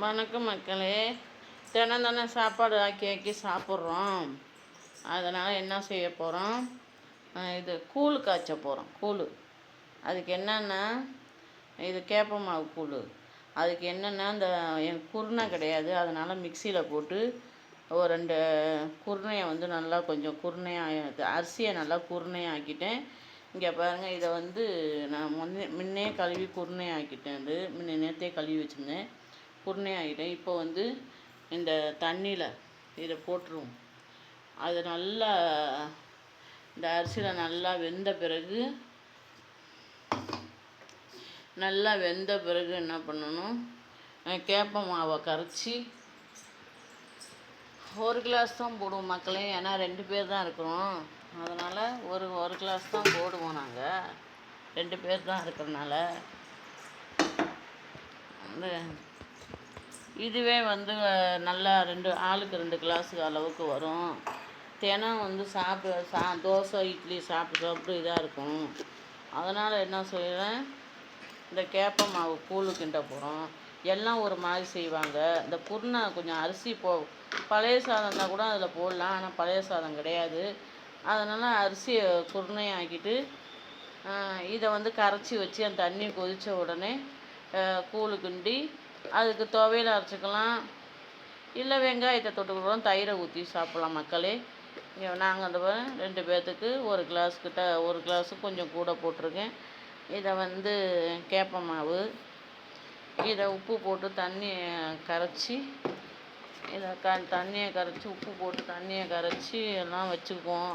வணக்கம் மக்களே. தினம் தினம் சாப்பாடு ஆக்கி ஆக்கி சாப்பிட்றோம். அதனால் என்ன செய்ய போகிறோம், இது கூழ் காய்ச்ச போகிறோம். கூழ் அதுக்கு என்னென்னா, இது கேப்ப மாவு கூழ். அதுக்கு என்னென்னா, இந்த எனக்கு குருணை கிடையாது, அதனால் மிக்சியில் போட்டு ஒரு 2 குருணையை வந்து நல்லா கொஞ்சம் குருணையாக அரிசியை நல்லா குருணையாக ஆக்கிட்டேன். இங்கே பாருங்கள், இதை வந்து நான் முன்னே கழுவி குருணை ஆக்கிட்டேன். நேற்றே கழுவி வச்சுருந்தேன், குருணை ஆகிட்டேன். இப்போ வந்து இந்த தண்ணியில் இதை போட்டுருவோம். அது நல்லா இந்த அரிசியில் நல்லா வெந்த பிறகு என்ன பண்ணணும், கேப்ப மாவை கரைச்சி 1 கிளாஸ் தான் போடுவோம் மக்களே. ஏன்னா 2 பேர் தான் இருக்கிறோம், அதனால் ஒரு கிளாஸ் தான் போடுவோம். நாங்கள் 2 பேர் தான் இருக்கிறனால அந்த இதுவே வந்து நல்லா ஆளுக்கு 2 கிளாஸு அளவுக்கு வரும். தினம் வந்து தோசை இட்லி சாப்பிட்டு இதாக இருக்கும். அதனால் என்ன செய்கிறேன், இந்த கேப்ப மாவு கூழ் கிண்ட போகிறோம். எல்லாம் ஒரு மாதிரி செய்வாங்க. இந்த குருணை கொஞ்சம் அரிசி பழைய சாதம் தான் கூட அதில் போடலாம், ஆனால் பழைய சாதம் கிடையாது. அதனால் அரிசியை குருணையாக்கிட்டு இதை வந்து கரைச்சி வச்சு அந்த தண்ணி கொதித்த உடனே கூழ் கிண்டி அதுக்கு துவையல் அரைச்சிக்கலாம், இல்லை வெங்காயத்தை தொட்டுக்கிறோம், தயிரை ஊற்றி சாப்பிட்லாம் மக்களே. நாங்கள் அந்த 2 பேர்த்துக்கு 1 கிளாஸ் கிட்ட, 1 கிளாஸுக்கு கொஞ்சம் கூட போட்டிருக்கேன். இதை வந்து கேப்ப மாவு, இதை உப்பு போட்டு தண்ணியை கரைச்சி உப்பு போட்டு தண்ணியை கரைச்சி எல்லாம் வச்சுக்குவோம்.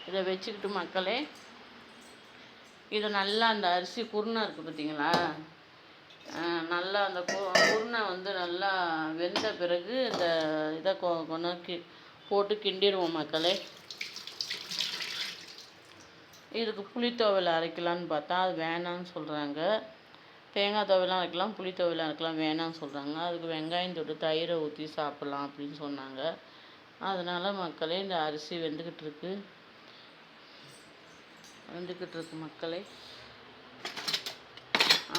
இதை வச்சுக்கிட்டு மக்களே, இதை நல்லா அந்த அரிசி குருணை இருக்குது பார்த்தீங்களா, நல்லா அந்த குருணை வந்து நல்லா வெந்த பிறகு இந்த இதை கொண்டு போட்டு கிண்டிடுவோம் மக்களே. இதுக்கு புளி துவையல் அரைக்கலான்னு பார்த்தா அது வேணான்னு சொல்கிறாங்க. தேங்காய் துவையலாம் அரைக்கலாம், புளி துவையலாம் அரைக்கலாம், வேணான்னு சொல்கிறாங்க. அதுக்கு வெங்காயம் தொட்டு தயிரை ஊற்றி சாப்பிட்லாம் அப்படின்னு சொன்னாங்க. அதனால் மக்களே, இந்த அரிசி வெந்துக்கிட்டு இருக்கு மக்களே.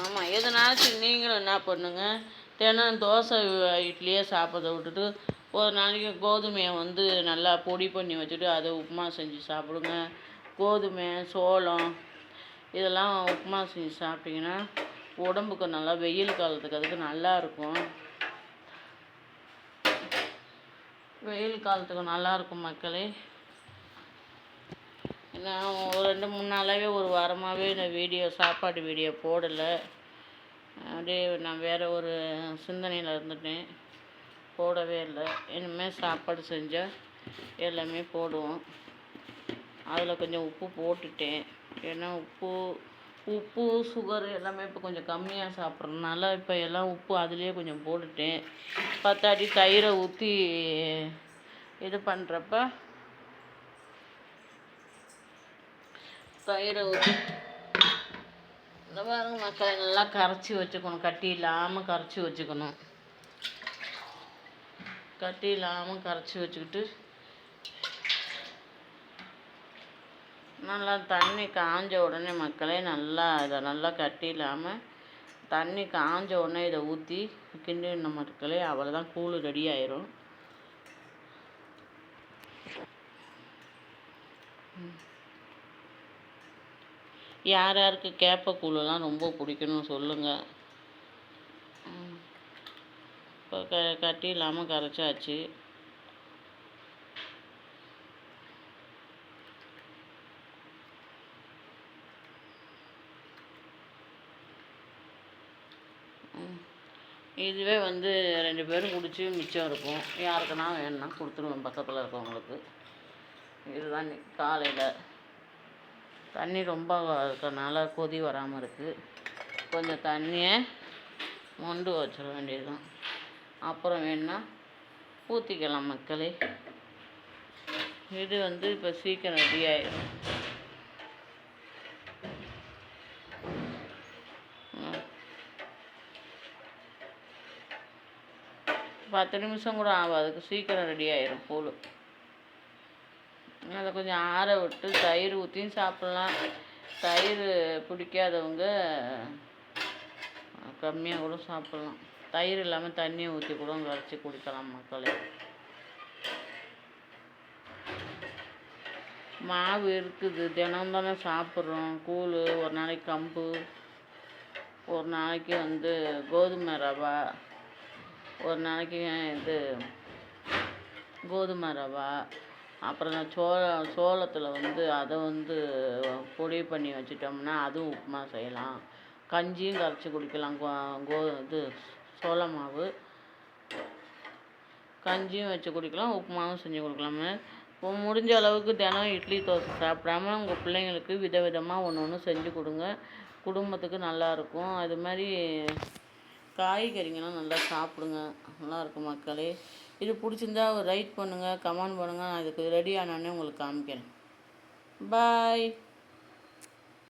ஆமாம், எதனாச்சும் நீங்களும் என்ன பண்ணுங்கள், தினம் தோசை இட்லியே சாப்பிட்றத விட்டுட்டு ஒரு நாளைக்கு கோதுமையை வந்து நல்லா பொடி பண்ணி வச்சுட்டு அதை உப்புமா செஞ்சு சாப்பிடுங்க. கோதுமை, சோளம் இதெல்லாம் உப்புமா செஞ்சு சாப்பிட்டிங்கன்னா உடம்புக்கு நல்லா, வெயில் காலத்துக்கு அதுக்கு நல்லாயிருக்கும். வெயில் காலத்துக்கு நல்லாயிருக்கும் மக்களே. நான் ஒரு 2-3 நாளாகவே, ஒரு வாரமாகவே இந்த சாப்பாடு வீடியோ போடலை. அப்படியே நான் வேறு ஒரு சிந்தனையில் இருந்துட்டேன், போடவே இல்லை. இனிமேல் சாப்பாடு செஞ்சால் எல்லாமே போடுவோம். அதில் கொஞ்சம் உப்பு போட்டுட்டேன், ஏன்னா உப்பு சுகர் எல்லாமே இப்போ கொஞ்சம் கம்மியாக சாப்பிட்றதுனால இப்போ எல்லாம் உப்பு அதுலேயே கொஞ்சம் போட்டுட்டேன். பத்தாட்டி தயிரை ஊற்றி இது பண்ணுறப்ப தயிரை ஊற்றி இந்த பாருங்க மக்களை நல்லா கரைச்சி வச்சுக்கணும். கட்டி இல்லாமல் கரைச்சி வச்சுக்கணும். கட்டி இல்லாமல் கரைச்சி வச்சுக்கிட்டு நல்லா தண்ணி காஞ்ச உடனே மக்களே, இதை நல்லா கட்டி இல்லாமல் தண்ணி காஞ்ச உடனே இதை ஊற்றி கிண்டின மக்களே, அவ்வளோதான், கூழ் ரெடி ஆயிரும். யார் யாருக்கு கேப்பக்கூழெல்லாம் ரொம்ப பிடிக்கணும்னு சொல்லுங்கள். இப்போ கட்டி இல்லாமல் கரைச்சாச்சு. இதுவே வந்து 2 பேரும் குடிச்சு மிச்சம் இருக்கும். யாருக்குன்னா வேணும்னா கொடுத்துருவேன் பக்கத்தில் இருக்கவங்களுக்கு. இதுதான் காலையில் தண்ணி ரொம்ப இருக்கிறனால கொதி வராமல் இருக்குது. கொஞ்சம் தண்ணியை மொண்டு வச்சிட வேண்டியது தான். அப்புறம் வேணுன்னா ஊற்றிக்கலாம் மக்களே. இது வந்து இப்போ சீக்கிரம் ரெடி ஆயிடும். 10 நிமிஷம் கூட ஆகாதுக்கு சீக்கிரம் ரெடி ஆயிடும் கூழ். அதை கொஞ்சம் ஆற விட்டு தயிர் ஊற்றியும் சாப்பிட்லாம். தயிர் பிடிக்காதவங்க கம்மியாக கூட சாப்பிட்லாம். தயிர் இல்லாமல் தண்ணியை ஊற்றி கூட கரைச்சி குடிக்கலாம் மக்களே. மாவு இருக்குது, தினம் தானே சாப்பிட்றோம். கூழ், ஒரு நாளைக்கு கம்பு, ஒரு நாளைக்கு கோதுமை ரவா, ஒரு நாளைக்கு இது கோதுமை ரவா, அப்புறம் சோளத்தில் அதை பொடி பண்ணி வச்சிட்டோம்னா அதுவும் உப்புமா செய்யலாம். கஞ்சியும் கரைச்சி குடிக்கலாம். இது சோள மாவு கஞ்சியும் வச்சு குடிக்கலாம், உப்புமாவும் செஞ்சு கொடுக்கலாமே. இப்போ முடிஞ்ச அளவுக்கு தினம் இட்லி தோசை சாப்பிடாம உங்கள் பிள்ளைங்களுக்கு விதவிதமாக ஒன்று செஞ்சு கொடுங்க. குடும்பத்துக்கு நல்லாயிருக்கும். அது மாதிரி காய்கறிங்கெல்லாம் நல்லா சாப்பிடுங்க, நல்லாயிருக்கும் மக்களே. இது பிடிச்சிருந்தா ஒரு லைக் பண்ணுங்கள், கமெண்ட் பண்ணுங்கள். நான் இதுக்கு ரெடி ஆனோடனே உங்களுக்கு காமிக்கிறேன். பாய்.